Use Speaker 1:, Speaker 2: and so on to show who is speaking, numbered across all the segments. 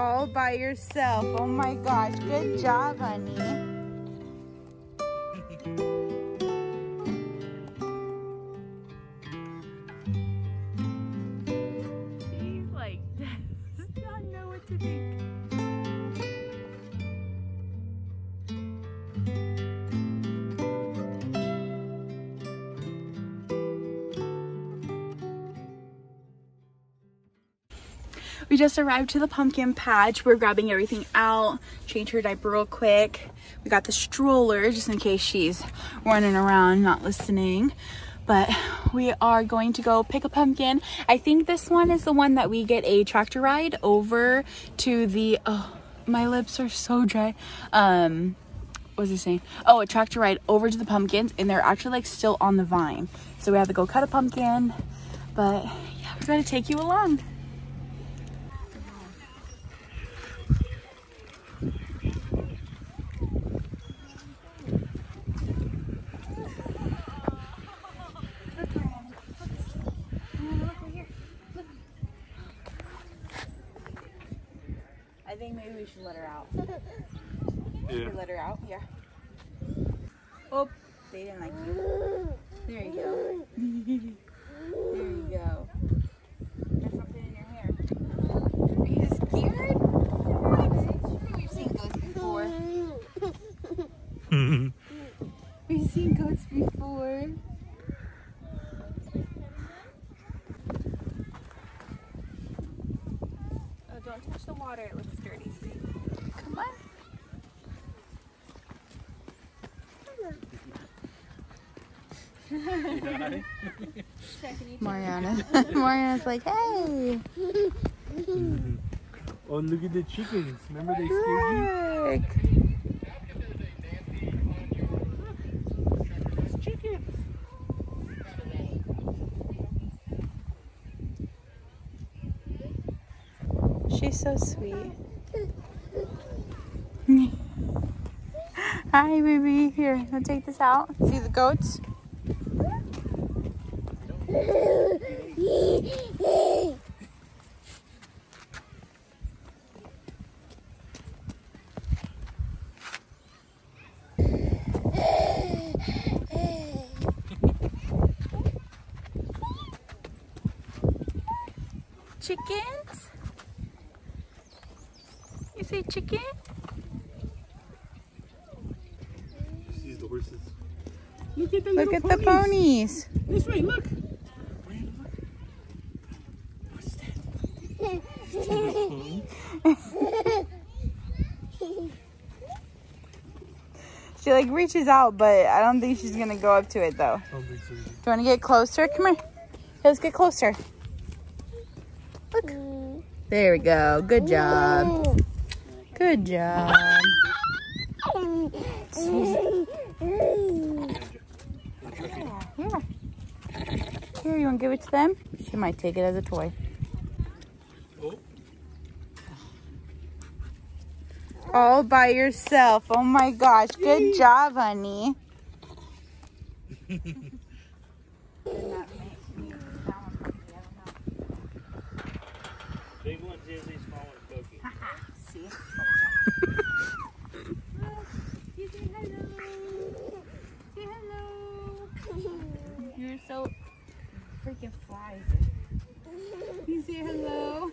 Speaker 1: All by yourself. Oh my gosh, good job, honey. She's like, does not know what to think. We just arrived to the pumpkin patch. We're grabbing everything out, change her diaper real quick. We got the stroller just in case she's running around not listening. But we are going to go pick a pumpkin. I think this one is the one that we get a tractor ride over to the, oh, my lips are so dry. What was I saying? Oh, a tractor ride over to the pumpkins, and they're actually like still on the vine. So we have to go cut a pumpkin, but yeah, we're gonna take you along. I think maybe we should let her out.
Speaker 2: Yeah.
Speaker 1: Should we let her out? Yeah. Oh, they didn't like you. There you go. There you go. There's something in your hair. Are you scared? What? We've seen goats before. We've seen goats before. Oh, don't touch the water. It looks dirty. Come on. Mariana's like, hey.
Speaker 2: Oh, look at the chickens. Remember they scared you? It's chickens.
Speaker 1: She's so sweet. Hi, baby. Here, I'll take this out. See the goats? Chickens? You say chicken?
Speaker 2: These the horses.
Speaker 1: Look at the ponies.
Speaker 2: This way, look.
Speaker 1: She like reaches out, but I don't think she's gonna go up to it though.
Speaker 2: I don't think so either.
Speaker 1: Do you want to get closer? Come here. Let's get closer. Look. There we go. Good job. Good job. Here. Here, you want to give it to them? She might take it as a toy. All by yourself. Oh my gosh. Good job, honey.
Speaker 2: Big one's Izzy, small one's Pokey.
Speaker 1: See? You say hello. Say hello. You're so freaking flies. You say hello.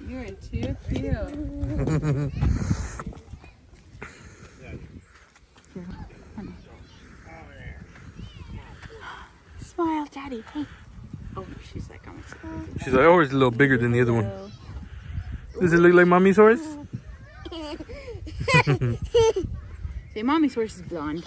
Speaker 1: You're too cute. Smile, Daddy. Hey. Oh, she's like, I'm excited.
Speaker 2: She's like, oh, it's a little bigger than the other one. Does it look like Mommy's horse?
Speaker 1: Say, Mommy's horse is blonde.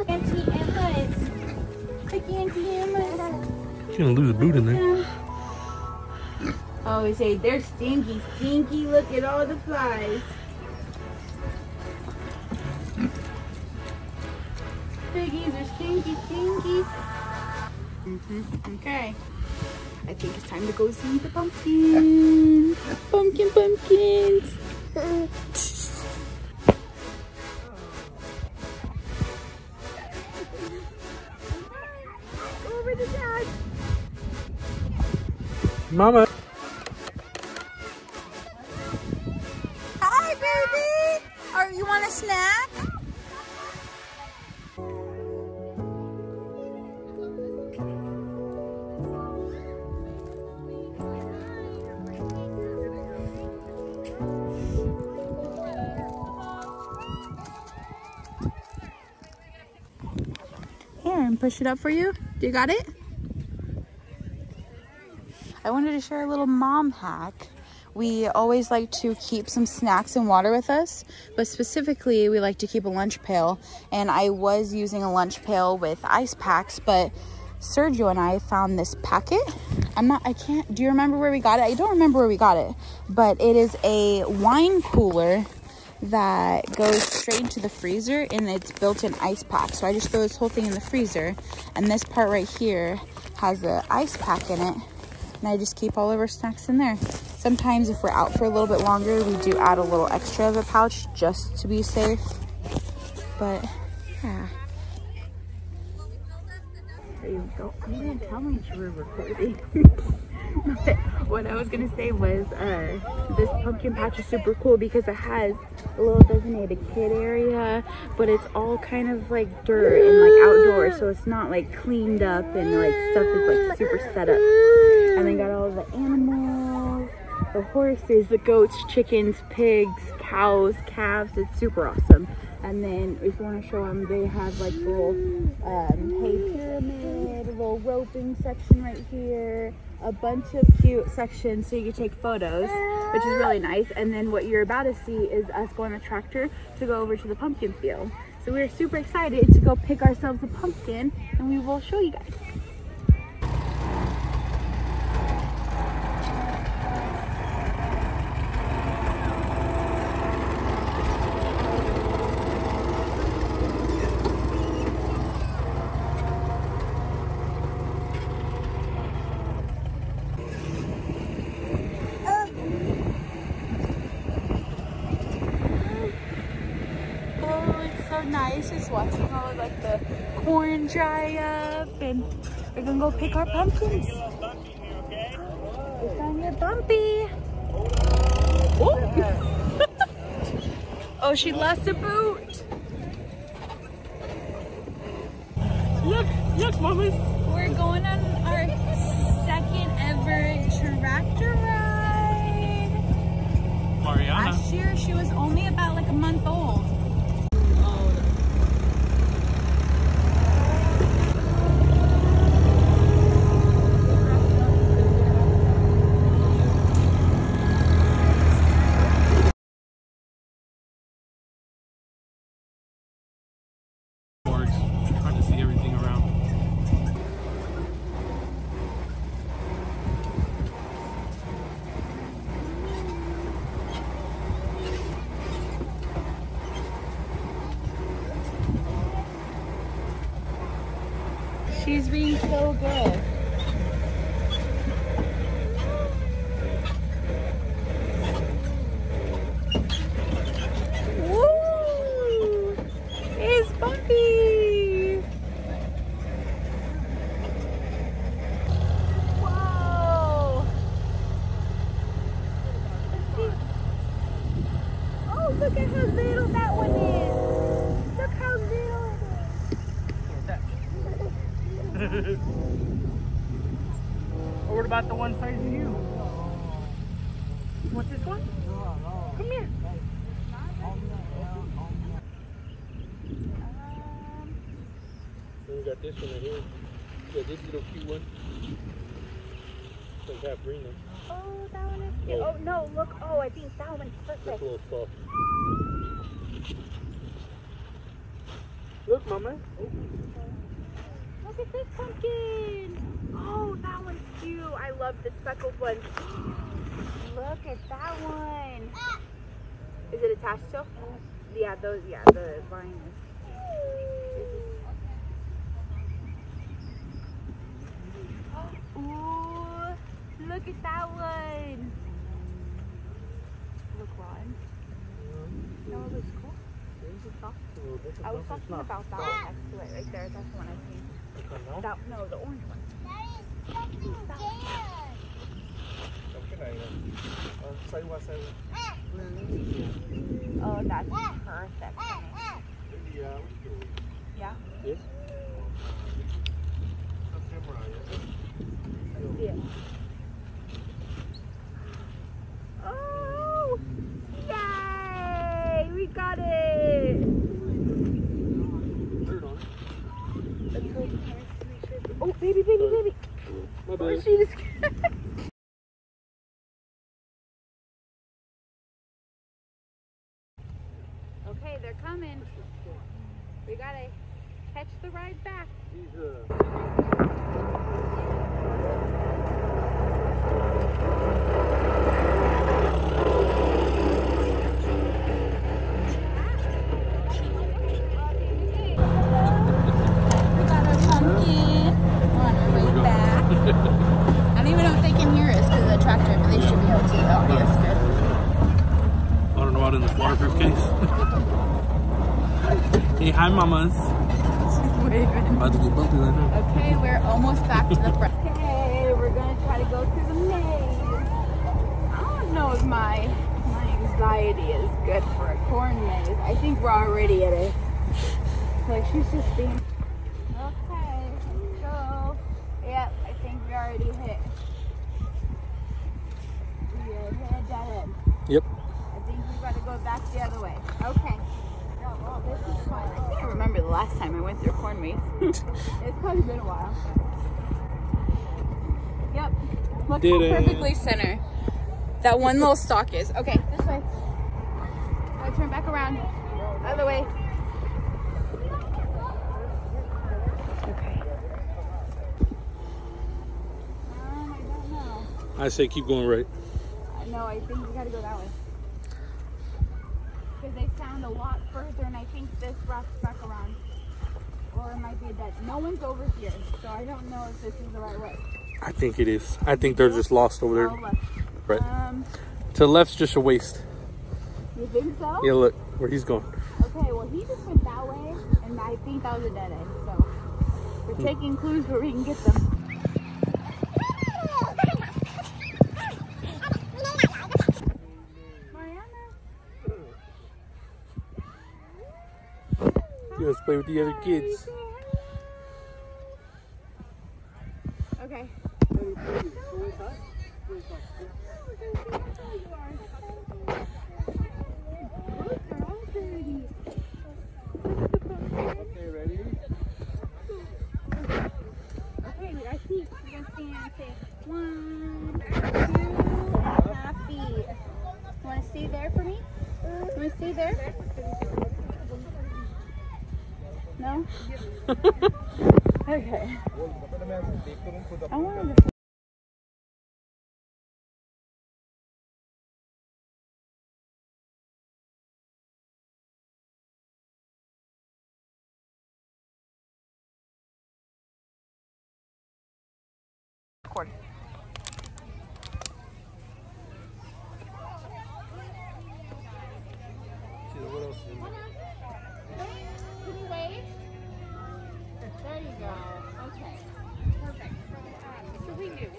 Speaker 1: Auntie Emma's. Like Auntie Emma's.
Speaker 2: She's gonna lose a boot in there.
Speaker 1: Yeah. always say they're stinky, stinky. Look at all the flies. Piggies are stinky, stinky. Okay. I think it's time to go see the pumpkins. Pumpkins. Go over the dad.
Speaker 2: Mama.
Speaker 1: Hi, baby. You want a snack? Here, and push it up for you. Do you got it? I wanted to share a little mom hack. We always like to keep some snacks and water with us, but specifically we like to keep a lunch pail. And I was using a lunch pail with ice packs, but Sergio and I found this packet. Do you remember where we got it? I don't remember where we got it, but it is a wine cooler that goes straight into the freezer, and it's built in ice pack. So I just throw this whole thing in the freezer, and this part right here has an ice pack in it, and I just keep all of our snacks in there. Sometimes if we're out for a little bit longer, we do add a little extra of a pouch just to be safe. But yeah. There you go. You didn't tell me you were recording. What I was gonna say was this pumpkin patch is super cool because it has a little designated kid area, but it's all kind of like dirt and like outdoors, so it's not like cleaned up and like stuff is like super set up. And then got all the animals, the horses, the goats, chickens, pigs, cows, calves. It's super awesome. And then if you want to show them, they have like little hay pyramid, a little roping section right here, a bunch of cute sections so you can take photos, which is really nice. And then what you're about to see is us go on the tractor to go over to the pumpkin field. So we're super excited to go pick ourselves a pumpkin, and we will show you guys. Nice, just watching all of like the corn dry up, and we're gonna go pick our pumpkins. We found your Bumpy. Oh, oh, she lost a boot.
Speaker 2: Look, mamas.
Speaker 1: We're going on our second ever tractor ride.
Speaker 2: Mariana.
Speaker 1: Last year she was only about like a month old.
Speaker 2: Trying to see everything around.
Speaker 1: She's being so good. Woo! It's Bumpy! Whoa! Oh, look at how little that one is! Look how little it is!
Speaker 2: Or what about the one size of you? You want this one? Come here. Then we got this one right here. We got this little cute one. It's like half green though.
Speaker 1: Oh, that one is cute. Oh, no, look. Oh, I think that one's perfect.
Speaker 2: That's a little soft. Look, mama.
Speaker 1: Look at this pumpkin. Oh, that one's cute. I love the speckled one. Look at that one. Is it attached still? Yeah, those, yeah, the vine is. Ooh, look at that one. Look, Ron. You know what looks cool? I was talking about that one next to it, right there. That's the one I seen. That, no, the orange one. Oh, that's perfect. Yeah?
Speaker 3: Yes.
Speaker 1: See it. Oh! Yay! We got it! Let's go. Oh, baby, baby, baby!
Speaker 3: My
Speaker 1: Oh,
Speaker 3: bad.
Speaker 1: she just... Okay, they're coming. We gotta catch the ride back. We got our pumpkin. We're on our way back. I don't even know if they can hear us because of the tractor, but they should be able to. The audio is good.
Speaker 3: I don't know what in this waterproof case. Hey, hi, mamas.
Speaker 1: She's waving.
Speaker 3: About to get bumpy right now.
Speaker 1: Okay, we're almost back to the front. Okay, we're gonna try to go through the maze. I don't know if my anxiety is good for a corn maze. I think we're already at it. Like she's just being. Okay, let's go. Yep, I think we already hit. We hit a dead end.
Speaker 3: Yep.
Speaker 1: I think we gotta go back the other way. Okay. This is fun. I can't remember the last time I went through a corn maze. It's probably been a while. Yep. Look
Speaker 3: Did
Speaker 1: how
Speaker 3: it.
Speaker 1: perfectly center that one little stalk is. Okay, this way. Gotta turn back around. Other way. Okay. I don't know.
Speaker 3: I say keep going right.
Speaker 1: No, I think we gotta go that way. Because they sound a lot further, and I think this wraps back around. Or it might be a dead. No one's over here, so I don't know if this is the right way.
Speaker 3: I think it is. I think they're just lost over there.
Speaker 1: Oh, left.
Speaker 3: Right. To the left's just a waste.
Speaker 1: You think so?
Speaker 3: Yeah, look where he's going.
Speaker 1: Okay, well he just went that way, and I think that was a dead end. So we're taking clues where we can get them.
Speaker 3: Let's play with the other kids.
Speaker 1: Okay.
Speaker 3: Okay, ready?
Speaker 1: Okay, I see. We're gonna stand and say 1, 2, happy. You wanna stay there for me? You wanna stay there? No? Okay. I wanted to. Record.
Speaker 3: What else is in there?
Speaker 1: Can you wait? There you go. Okay. Perfect. So we knew.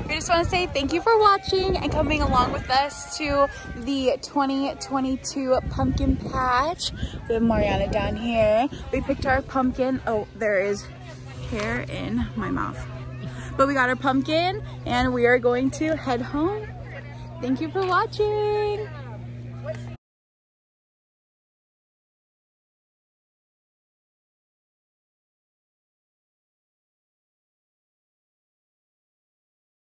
Speaker 1: We just want to say thank you for watching and coming along with us to the 2022 pumpkin patch. We have Mariana down here. We picked our pumpkin. Oh, there is hair in my mouth. But we got our pumpkin and we are going to head home. Thank you for watching.